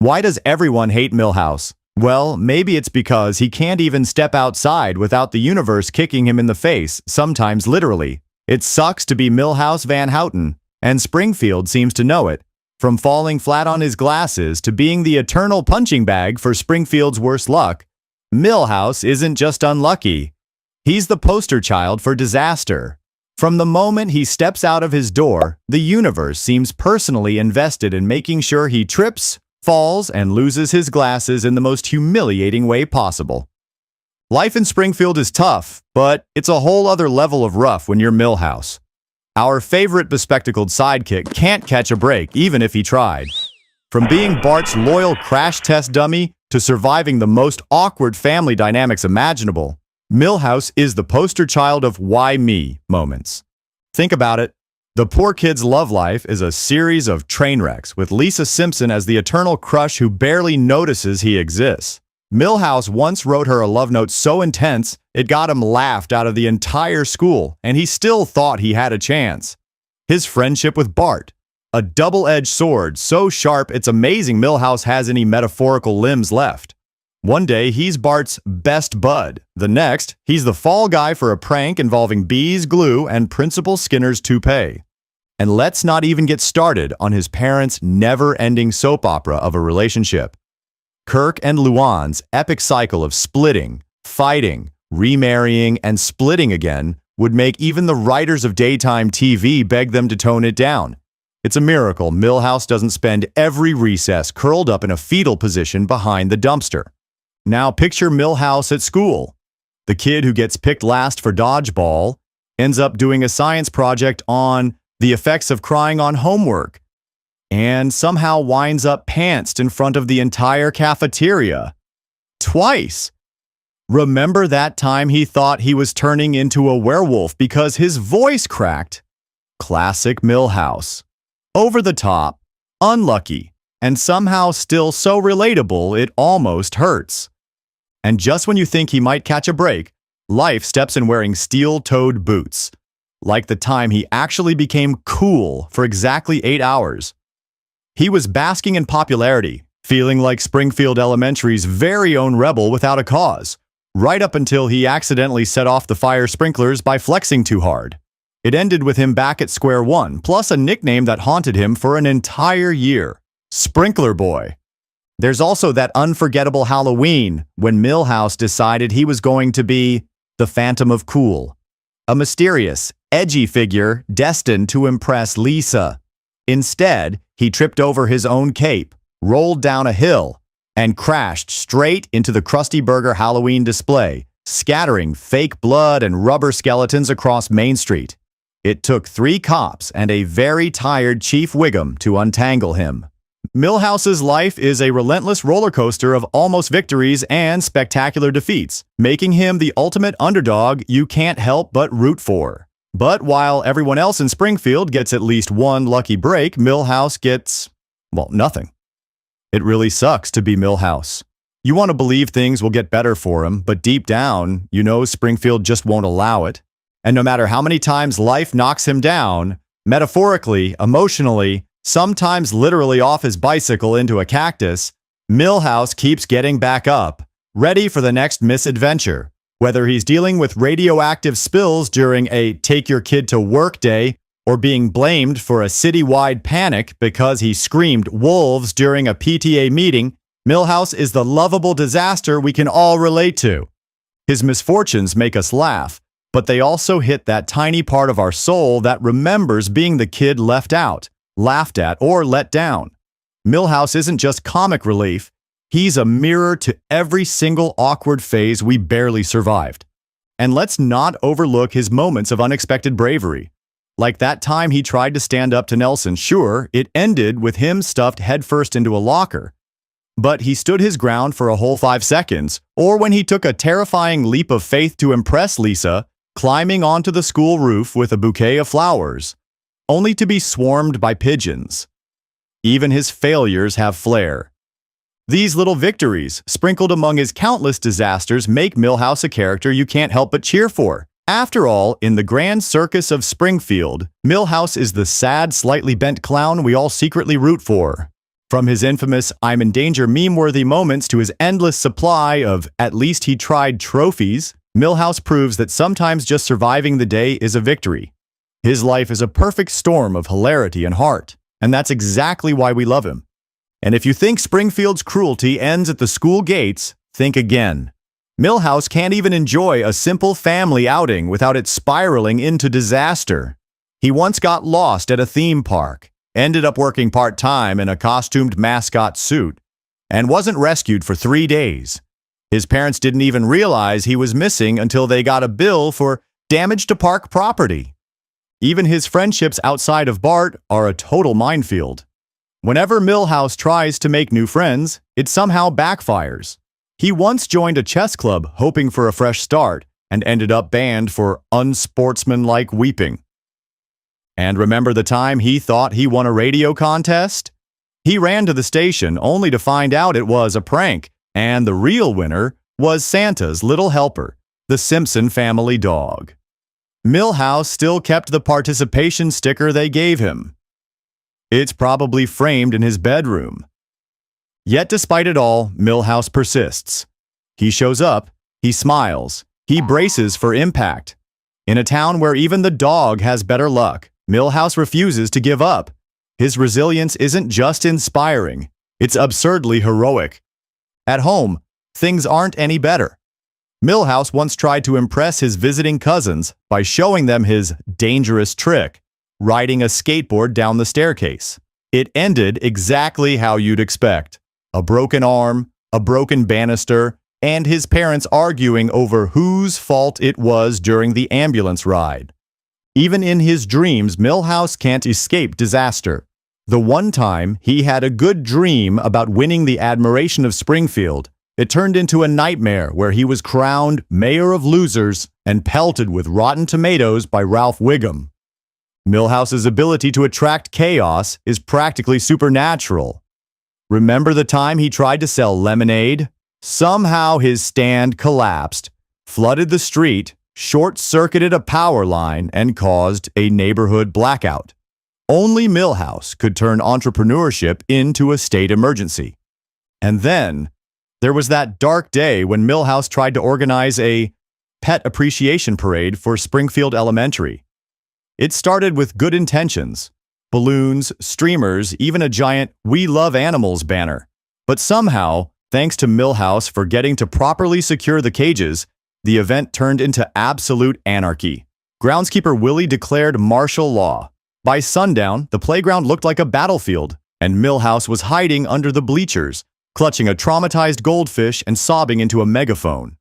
Why does everyone hate Milhouse? Well, maybe it's because he can't even step outside without the universe kicking him in the face, sometimes literally. It sucks to be Milhouse Van Houten, and Springfield seems to know it. From falling flat on his glasses to being the eternal punching bag for Springfield's worst luck, Milhouse isn't just unlucky. He's the poster child for disaster. From the moment he steps out of his door, the universe seems personally invested in making sure he trips, falls, and loses his glasses in the most humiliating way possible. Life in Springfield is tough, but it's a whole other level of rough when you're Milhouse. Our favorite bespectacled sidekick can't catch a break even if he tried. From being Bart's loyal crash test dummy to surviving the most awkward family dynamics imaginable, Milhouse is the poster child of why me moments. Think about it. The poor kid's love life is a series of train wrecks with Lisa Simpson as the eternal crush who barely notices he exists. Milhouse once wrote her a love note so intense it got him laughed out of the entire school, and he still thought he had a chance. His friendship with Bart, a double-edged sword so sharp it's amazing Milhouse has any metaphorical limbs left. One day, he's Bart's best bud. The next, he's the fall guy for a prank involving bees, glue, and Principal Skinner's toupee. And let's not even get started on his parents' never-ending soap opera of a relationship. Kirk and Luann's epic cycle of splitting, fighting, remarrying, and splitting again would make even the writers of daytime TV beg them to tone it down. It's a miracle Milhouse doesn't spend every recess curled up in a fetal position behind the dumpster. Now picture Milhouse at school. The kid who gets picked last for dodgeball ends up doing a science project on the effects of crying on homework, and somehow winds up pantsed in front of the entire cafeteria. Twice! Remember that time he thought he was turning into a werewolf because his voice cracked? Classic Milhouse. Over the top, unlucky, and somehow still so relatable it almost hurts. And just when you think he might catch a break, life steps in wearing steel-toed boots. Like the time he actually became cool for exactly 8 hours. He was basking in popularity, feeling like Springfield Elementary's very own rebel without a cause, right up until he accidentally set off the fire sprinklers by flexing too hard. It ended with him back at square one, plus a nickname that haunted him for an entire year, Sprinkler Boy. There's also that unforgettable Halloween when Milhouse decided he was going to be the Phantom of Cool, a mysterious, edgy figure destined to impress Lisa. Instead, he tripped over his own cape, rolled down a hill, and crashed straight into the Krusty Burger Halloween display, scattering fake blood and rubber skeletons across Main Street. It took 3 cops and a very tired Chief Wiggum to untangle him. Milhouse's life is a relentless roller coaster of almost victories and spectacular defeats, making him the ultimate underdog you can't help but root for. But while everyone else in Springfield gets at least one lucky break, Milhouse gets, well, nothing. It really sucks to be Milhouse. You want to believe things will get better for him, but deep down, you know Springfield just won't allow it. And no matter how many times life knocks him down, metaphorically, emotionally, sometimes literally off his bicycle into a cactus, Milhouse keeps getting back up, ready for the next misadventure. Whether he's dealing with radioactive spills during a take-your-kid-to-work day or being blamed for a citywide panic because he screamed wolves during a PTA meeting, Milhouse is the lovable disaster we can all relate to. His misfortunes make us laugh, but they also hit that tiny part of our soul that remembers being the kid left out, laughed at, or let down. Milhouse isn't just comic relief. He's a mirror to every single awkward phase we barely survived. And let's not overlook his moments of unexpected bravery. Like that time he tried to stand up to Nelson. Sure, it ended with him stuffed headfirst into a locker. But he stood his ground for a whole 5 seconds, or when he took a terrifying leap of faith to impress Lisa, climbing onto the school roof with a bouquet of flowers, only to be swarmed by pigeons. Even his failures have flair. These little victories, sprinkled among his countless disasters, make Milhouse a character you can't help but cheer for. After all, in the grand circus of Springfield, Milhouse is the sad, slightly bent clown we all secretly root for. From his infamous "I'm in danger" meme-worthy moments to his endless supply of "at least he tried" trophies, Milhouse proves that sometimes just surviving the day is a victory. His life is a perfect storm of hilarity and heart, and that's exactly why we love him. And if you think Springfield's cruelty ends at the school gates, think again. Milhouse can't even enjoy a simple family outing without it spiraling into disaster. He once got lost at a theme park, ended up working part-time in a costumed mascot suit, and wasn't rescued for 3 days. His parents didn't even realize he was missing until they got a bill for damage to park property. Even his friendships outside of Bart are a total minefield. Whenever Milhouse tries to make new friends, it somehow backfires. He once joined a chess club hoping for a fresh start and ended up banned for unsportsmanlike weeping. And remember the time he thought he won a radio contest? He ran to the station only to find out it was a prank, and the real winner was Santa's little helper, the Simpson family dog. Milhouse still kept the participation sticker they gave him. It's probably framed in his bedroom. Yet despite it all, Milhouse persists. He shows up, he smiles, he braces for impact. In a town where even the dog has better luck, Milhouse refuses to give up. His resilience isn't just inspiring, it's absurdly heroic. At home, things aren't any better. Milhouse once tried to impress his visiting cousins by showing them his dangerous trick, riding a skateboard down the staircase. It ended exactly how you'd expect. A broken arm, a broken banister, and his parents arguing over whose fault it was during the ambulance ride. Even in his dreams, Milhouse can't escape disaster. The one time he had a good dream about winning the admiration of Springfield, it turned into a nightmare where he was crowned mayor of losers and pelted with rotten tomatoes by Ralph Wiggum. Milhouse's ability to attract chaos is practically supernatural. Remember the time he tried to sell lemonade? Somehow his stand collapsed, flooded the street, short-circuited a power line, and caused a neighborhood blackout. Only Milhouse could turn entrepreneurship into a state emergency. And then, there was that dark day when Milhouse tried to organize a pet appreciation parade for Springfield Elementary. It started with good intentions. Balloons, streamers, even a giant "We Love Animals" banner. But somehow, thanks to Milhouse forgetting to properly secure the cages, the event turned into absolute anarchy. Groundskeeper Willie declared martial law. By sundown, the playground looked like a battlefield, and Milhouse was hiding under the bleachers, clutching a traumatized goldfish and sobbing into a megaphone.